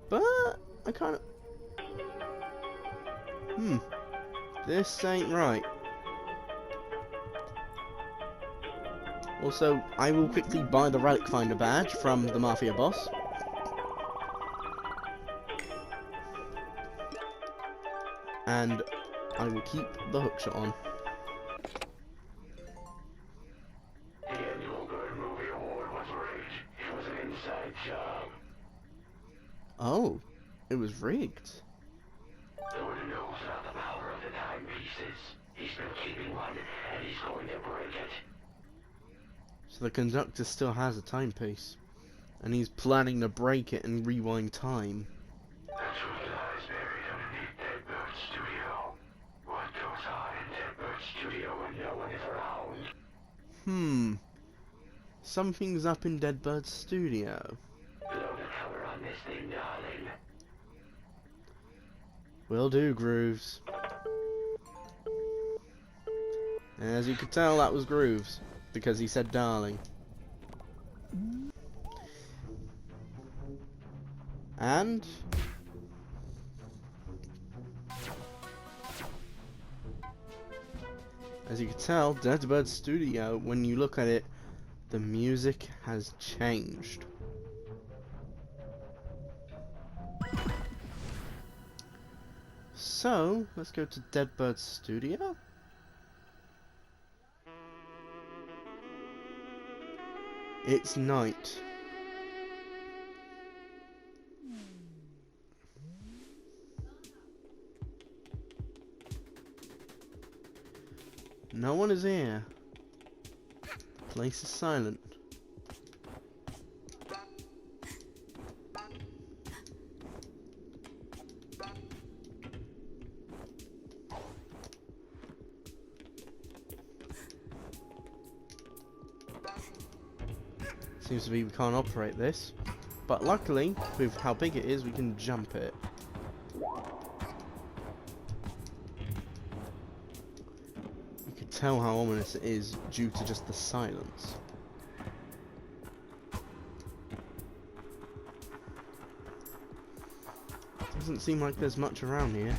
But I kind of... This ain't right. Also, I will quickly buy the Relic Finder badge from the Mafia boss. And I will keep the hookshot on. The annual Good Movie Award was rigged. It was an inside job. Oh, it was rigged. Lord knows about the power of the timepieces. He's been keeping one, and he's going to break it. So the conductor still has a timepiece. And he's planning to break it and rewind time. The truth lies buried underneath Deadbird Studio. What goes on in Deadbird Studio when no one is around? Something's up in Deadbird's studio. Blow the cover on this thing, darling. Will do, Grooves. As you could tell, that was Grooves, because he said darling. And... as you can tell, Deadbird Studio, when you look at it, the music has changed. So, let's go to Deadbird Studio. It's night. No one is here. The place is silent. Seems to be we can't operate this, but luckily, with how big it is, we can jump it. You can tell how ominous it is due to just the silence. Doesn't seem like there's much around here.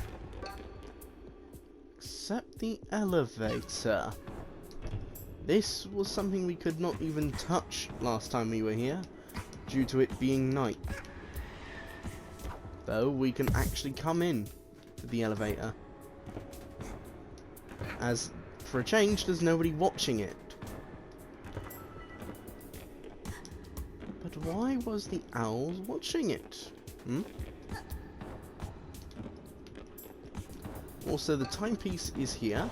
Except the elevator. This was something we could not even touch last time we were here, due to it being night. Though we can actually come in to the elevator. As, for a change, there's nobody watching it. But why was the owls watching it? Also, the timepiece is here.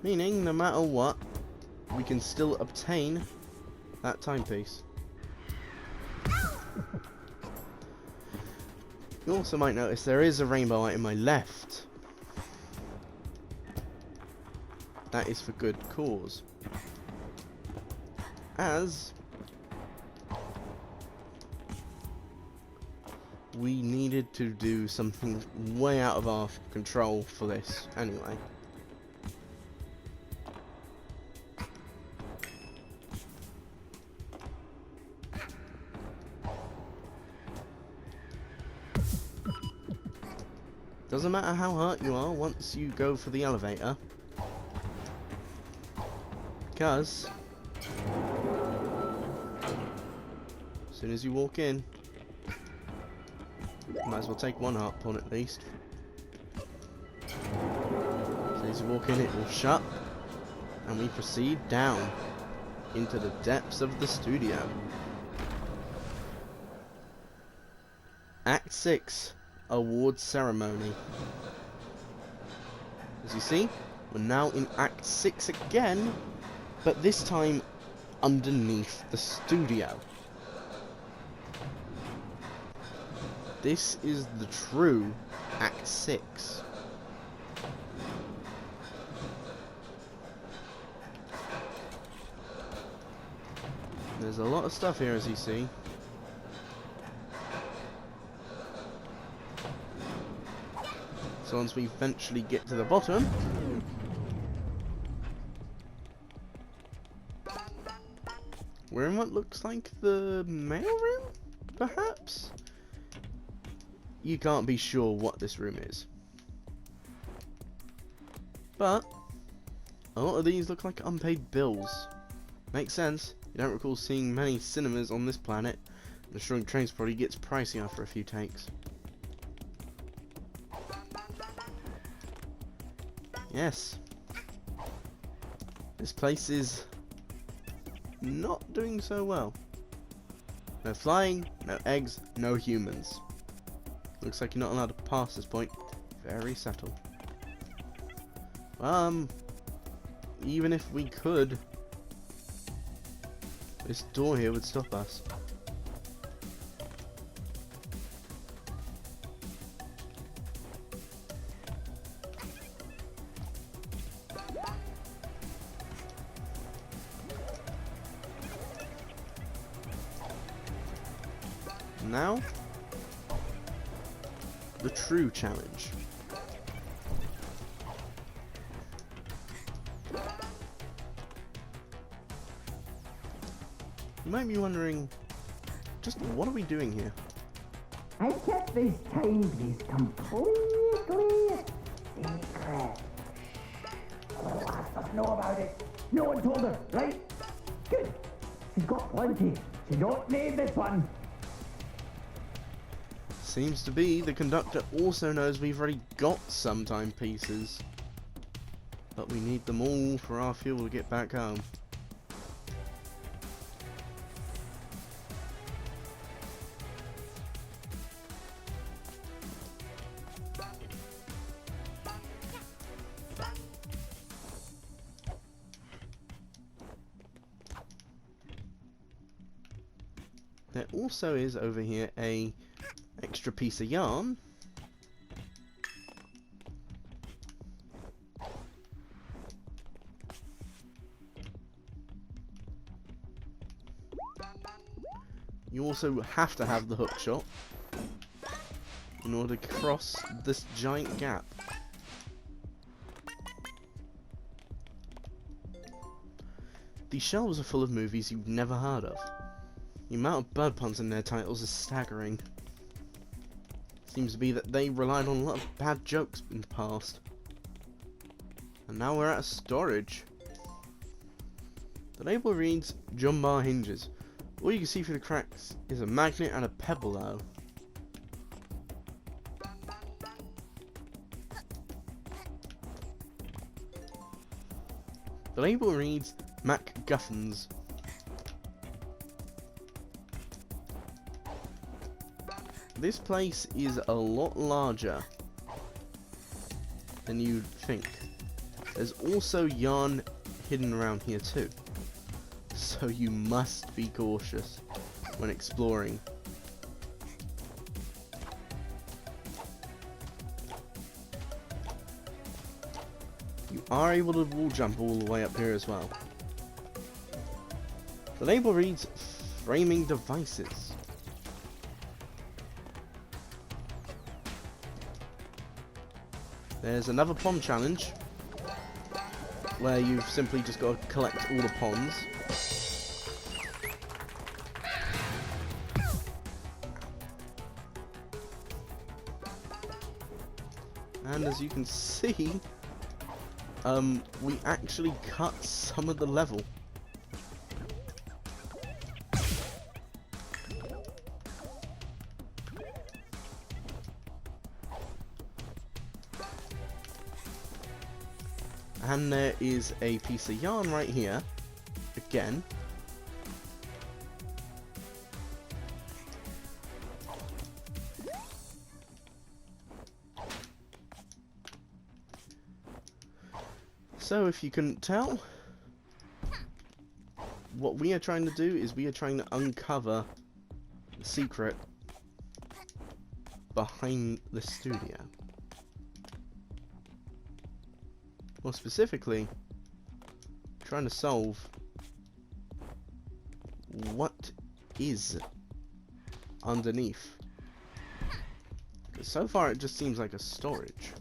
Meaning, no matter what, we can still obtain that timepiece. You also might notice there is a rainbow light in my left. That is for good cause. As we needed to do something way out of our control for this anyway. Doesn't matter how hurt you are once you go for the elevator. Because as soon as you walk in, might as well take one heart point at least. As soon as you walk in, it will shut, and we proceed down into the depths of the studio. Act 6. Award ceremony. As you see, we're now in Act 6 again, but this time underneath the studio. This is the true Act 6. There's a lot of stuff here, as you see. So once we eventually get to the bottom, We're in what looks like the mail room, perhaps? You can't be sure what this room is. But a lot of these look like unpaid bills. Makes sense. You don't recall seeing many cinemas on this planet. The shrunk trains probably gets pricey after a few takes. Yes. This place is not doing so well. No flying, no eggs, no humans. Looks like you're not allowed to pass this point. Very subtle. Even if we could, this door here would stop us. Now, the true challenge. You might be wondering, just what are we doing here? I kept these timepiece completely secret. The last of us know about it. No one told her, right? Good. She's got plenty. She don't need this one. Seems to be the conductor also knows we've already got some timepieces, but we need them all for our fuel to get back home. There also is over here a extra piece of yarn. You also have to have the hook shot in order to cross this giant gap. These shelves are full of movies you've never heard of. The amount of bird puns in their titles is staggering. Seems to be that they relied on a lot of bad jokes in the past. And now we're out of storage. The label reads John Bar hinges. All you can see through the cracks is a magnet and a pebble though. The label reads MacGuffins. This place is a lot larger than you'd think. There's also yarn hidden around here too, so you must be cautious when exploring. You are able to wall jump all the way up here as well. The label reads Framing Devices. There's another pond challenge where you've simply just got to collect all the ponds. And as you can see, we actually cut some of the level. And there is a piece of yarn right here, again. So if you couldn't tell, what we are trying to do is we are trying to uncover the secret behind the studio. More specifically, trying to solve what is underneath. Because so far it just seems like a storage.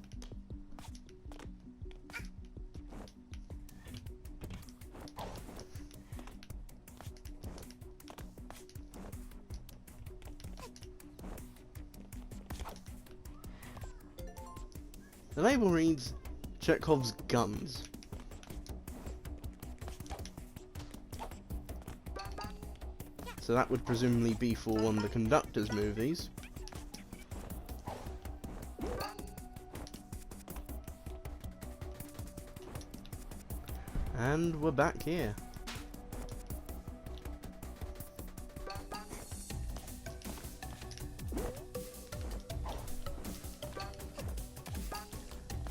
The label reads Chekhov's guns. So that would presumably be for one of the conductor's movies. And we're back here.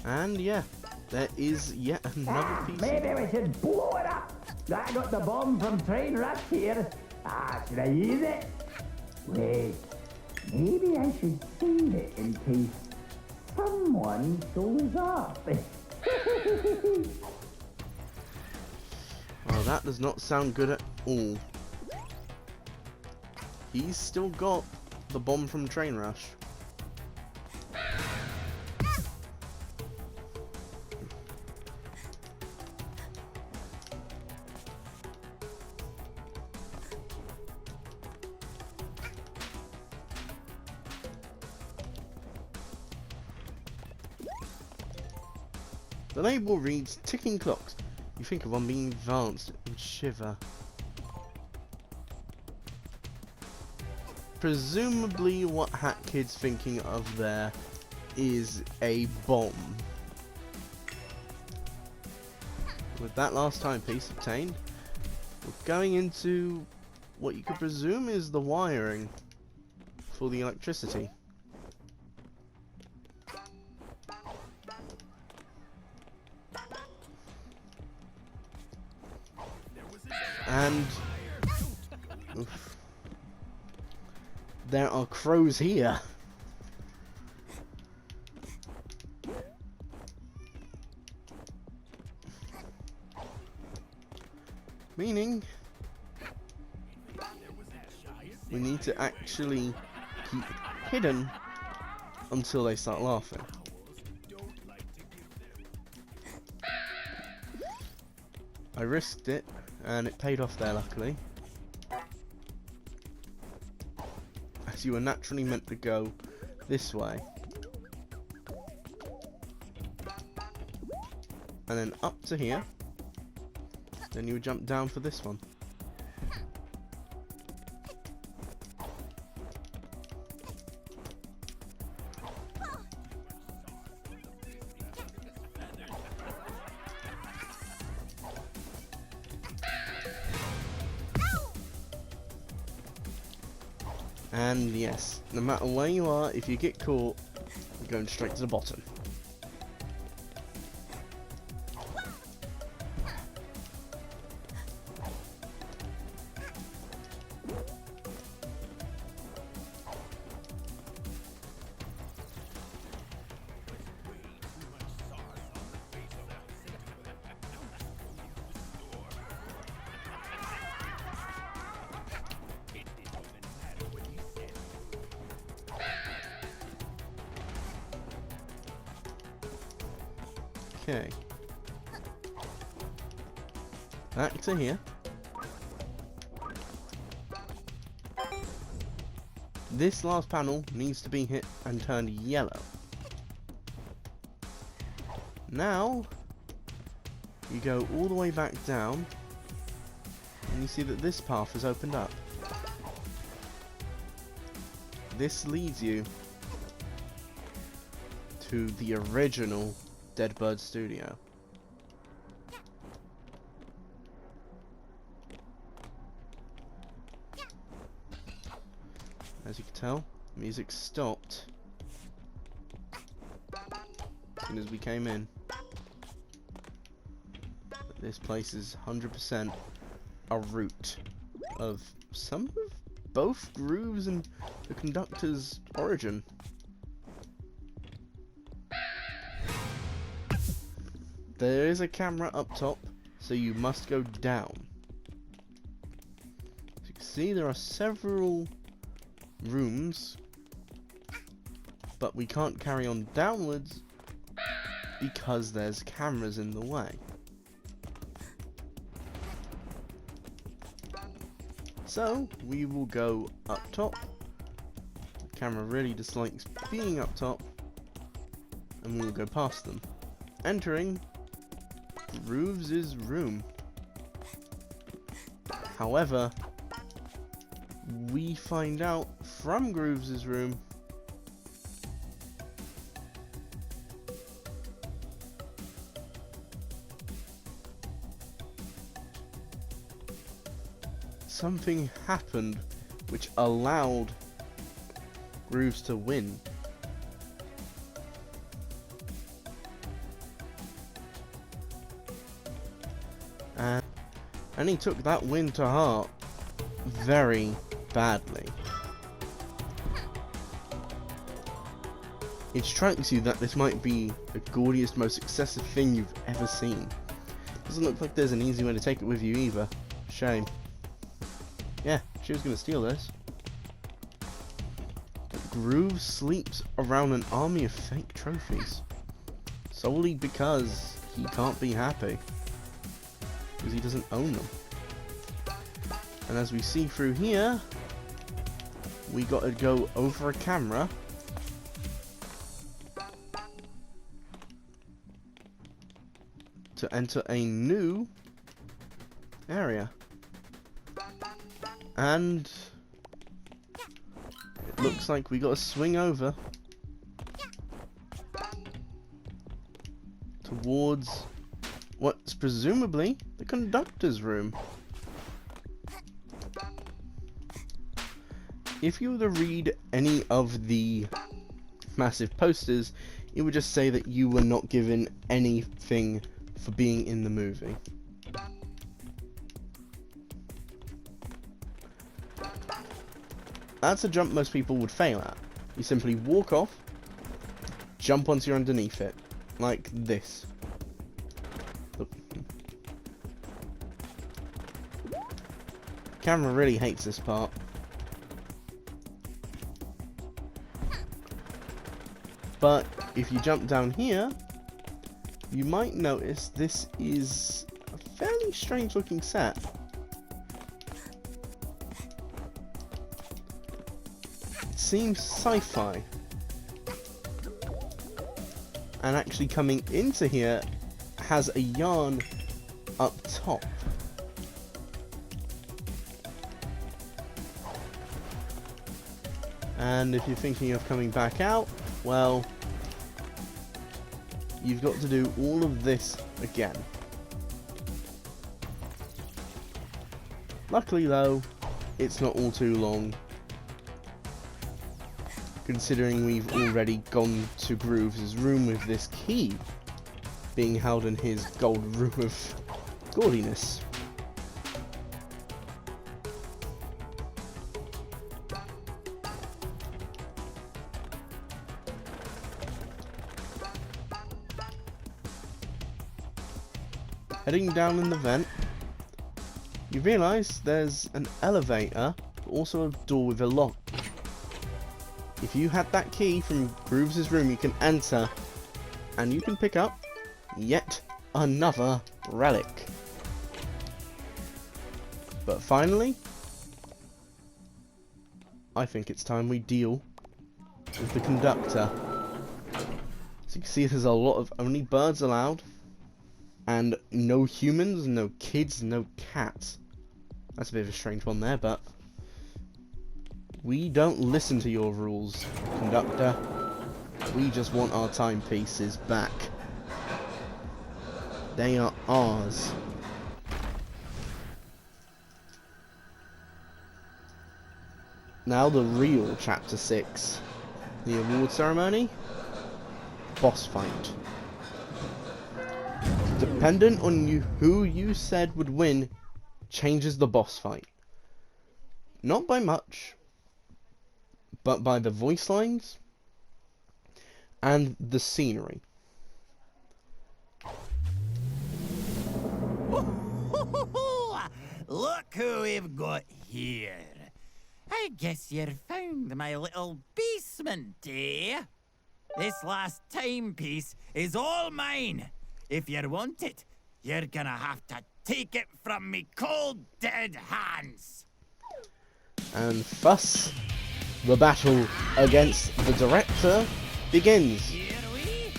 And yeah, there is yet another piece. Maybe we should blow it up. I got the bomb from Train Rush here. Should I use it? Wait, maybe I should save it in case someone shows up. Well, that does not sound good at all. He's still got the bomb from Train Rush. The label reads ticking clocks. You think of one being advanced and shiver. Presumably what Hat Kid's thinking of there is a bomb. With that last timepiece obtained, we're going into what you could presume is the wiring for the electricity. And oof, there are crows here. Meaning we need to actually keep hidden until they start laughing. I risked it, and it paid off there, luckily. As you were naturally meant to go this way. And then up to here. Then you would jump down for this one. And yes, no matter where you are, if you get caught, you're going straight to the bottom. Okay. Back to here. This last panel needs to be hit and turned yellow. Now, you go all the way back down, and you see that this path has opened up. This leads you to the original Deadbird Studio. As you can tell, music stopped as soon as we came in. But this place is 100% a root of some of both grooves and the conductor's origin. There is a camera up top, so you must go down. As you can see, there are several rooms, but we can't carry on downwards because there's cameras in the way. So, we will go up top. The camera really dislikes being up top. and we will go past them, entering Grooves' room. However, we find out from Grooves' room something happened which allowed Grooves to win. And he took that win to heart very badly. It strikes you that this might be the gaudiest, most excessive thing you've ever seen. Doesn't look like there's an easy way to take it with you either. Shame. Yeah, she was gonna steal this. But Groove sleeps around an army of fake trophies. Solely because he can't be happy. Because he doesn't own them. And as we see through here, we gotta go over a camera to enter a new area. And it looks like we gotta swing over towards what's presumably the conductor's room. If you were to read any of the massive posters, it would just say that you were not given anything for being in the movie. That's a jump most people would fail at. You simply walk off, jump onto your underneath it, like this. Look. Camera really hates this part. But if you jump down here, you might notice this is a fairly strange looking set. It seems sci-fi. And actually coming into here has a yarn up top. And if you're thinking of coming back out, well, you've got to do all of this again. Luckily though, it's not all too long, considering we've already gone to Grooves' room with this key being held in his gold room of gaudiness. Heading down in the vent, you realise there's an elevator, but also a door with a lock. If you had that key from Grooves' room, you can enter, and you can pick up yet another relic. But finally, I think it's time we deal with the conductor. So you can see there's a lot of only birds allowed. And no humans, no kids, no cats. That's a bit of a strange one there, but we don't listen to your rules, conductor. We just want our timepieces back. They are ours. Now the real Chapter 6. The award ceremony. Boss fight. Dependent on who you said would win, changes the boss fight. Not by much, but by the voice lines and the scenery. Look who we've got here. I guess you found my little basement, eh? This last timepiece is all mine. If you want it, you're gonna have to take it from me cold, dead hands. And thus, the battle against the director begins. Here we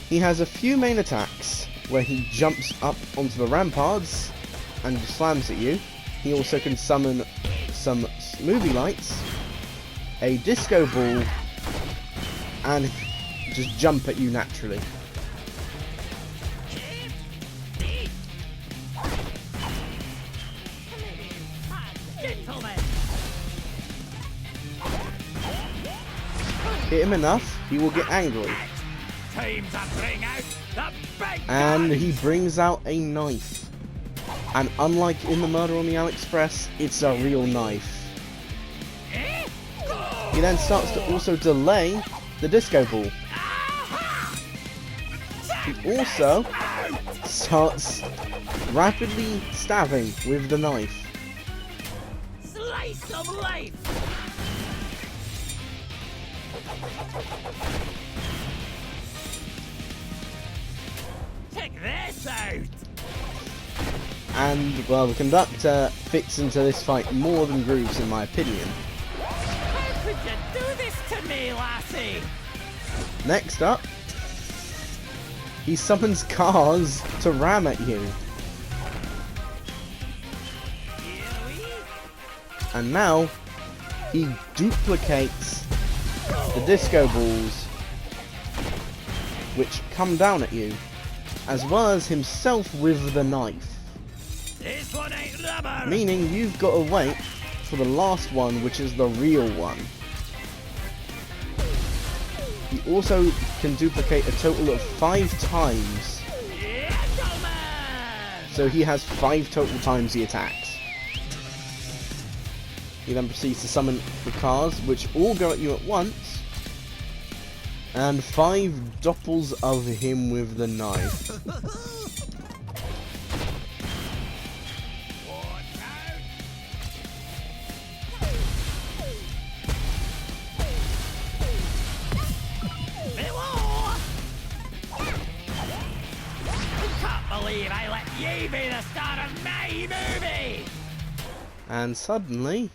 He has a few main attacks where he jumps up onto the ramparts and slams at you. He also can summon some movie lights, a disco ball, and just jump at you naturally. Hit him enough, he will get angry. And he brings out a knife. And unlike in the Murder on the Express, it's a real knife. He then starts to also delay the disco ball. He also starts rapidly stabbing with the knife. Slice of life! Check this out! And, well, the conductor fits into this fight more than Grooves, in my opinion. How could you do this to me, lassie? Next up, he summons cars to ram at you. And now, he duplicates the disco balls, which come down at you, as well as himself with the knife. This one ain't rubber! Meaning you've got to wait for the last one, which is the real one. He also can duplicate a total of 5 times. So he has 5 total times he attacks. He then proceeds to summon the cars, which all go at you at once. And 5 doppels of him with the knife. I let you be the star of my movie! And suddenly,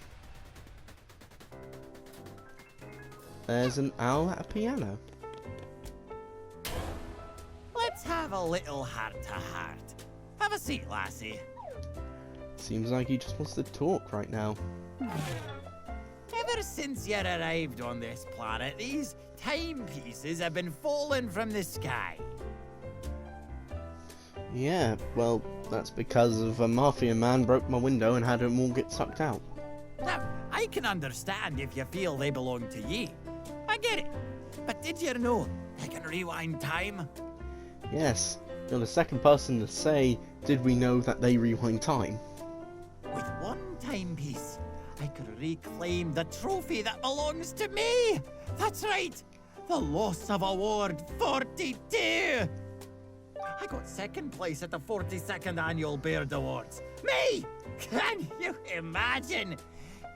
there's an owl at a piano. Let's have a little heart-to-heart. Have a seat, lassie. Seems like he just wants to talk right now. Ever since you arrived on this planet, these timepieces have been falling from the sky. Yeah, well, that's because of a mafia man broke my window and had them all get sucked out. Now, I can understand if you feel they belong to ye. I get it. But did you know they can rewind time? Yes, you're the second person to say, did we know that they rewind time? With one timepiece, I could reclaim the trophy that belongs to me. That's right, the Loss of Award 42. I got second place at the 42nd Annual Beard Awards. Me! Can you imagine?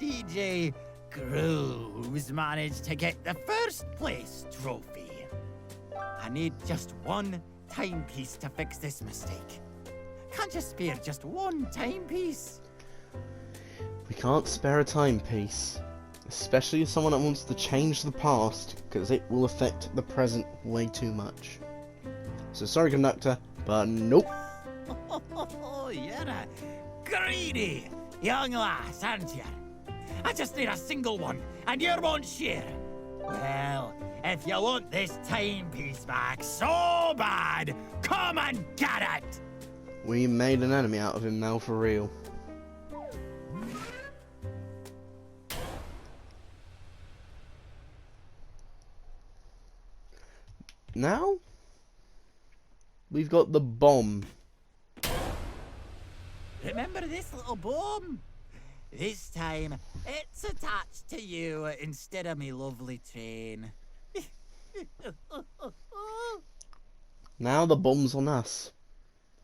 DJ Grooves managed to get the first place trophy. I need just one timepiece to fix this mistake. Can't you spare just one timepiece? We can't spare a timepiece. Especially as someone that wants to change the past, because it will affect the present way too much. So sorry, conductor, but nope. You're a greedy young lass, aren't you? I just need a single one, and you won't share. Well, if you want this timepiece back so bad, come and get it! We made an enemy out of him now, for real. Now, we've got the bomb. Remember this little bomb? This time, it's attached to you instead of me lovely train. Now the bomb's on us.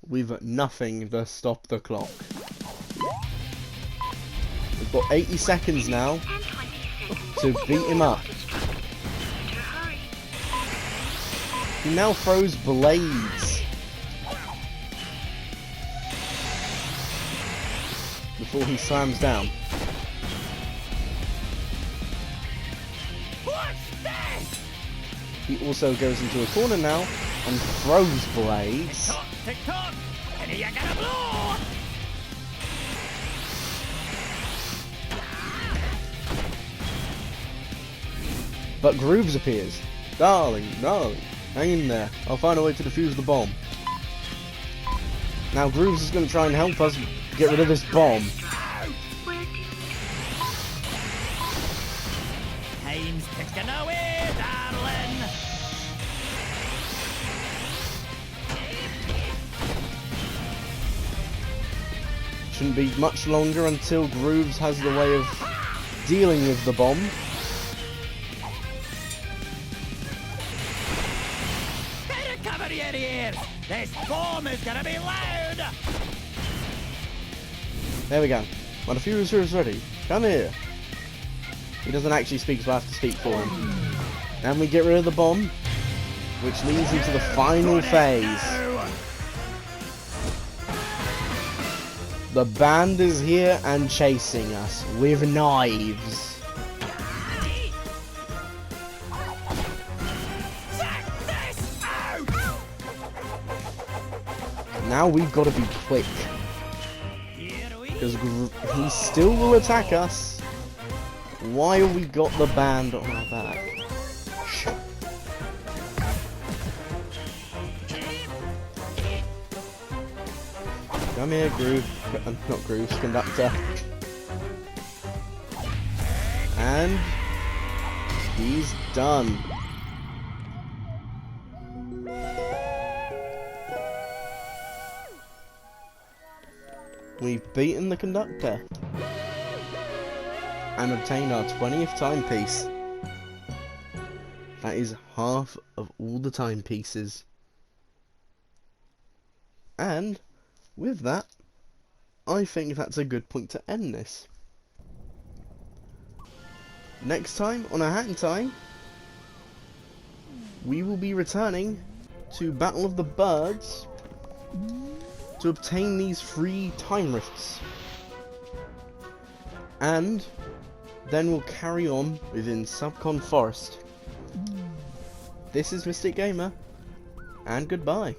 We've nothing to stop the clock. We've got 80 seconds now to beat him up. He now throws blades before he slams down. What's this? He also goes into a corner now and throws blades. Tick-tock, tick-tock, and you gotta blow! But Grooves appears. Darling, hang in there. I'll find a way to defuse the bomb. Now Grooves is going to try and help us get rid of this bomb. Time's ticking away, darling. Shouldn't be much longer until Grooves has the way of dealing with the bomb. Cover your ears! This bomb is gonna be loud! There we go. Montefiore is ready. Come here. He doesn't actually speak, so I have to speak for him. And we get rid of the bomb, which leads into the final phase. The band is here and chasing us with knives. Now we've got to be quick, because he still will attack us while we got the band on our back. Come here, Groove. Not Grooves, Conductor. And he's done. We've beaten the Conductor and obtained our 20th timepiece. That is half of all the timepieces. And with that, I think that's a good point to end this. Next time on A Hat in Time, we will be returning to Battle of the Birds to obtain these 3 time rifts, and then we'll carry on within Subcon Forest. This is Mystic Gamer, and goodbye.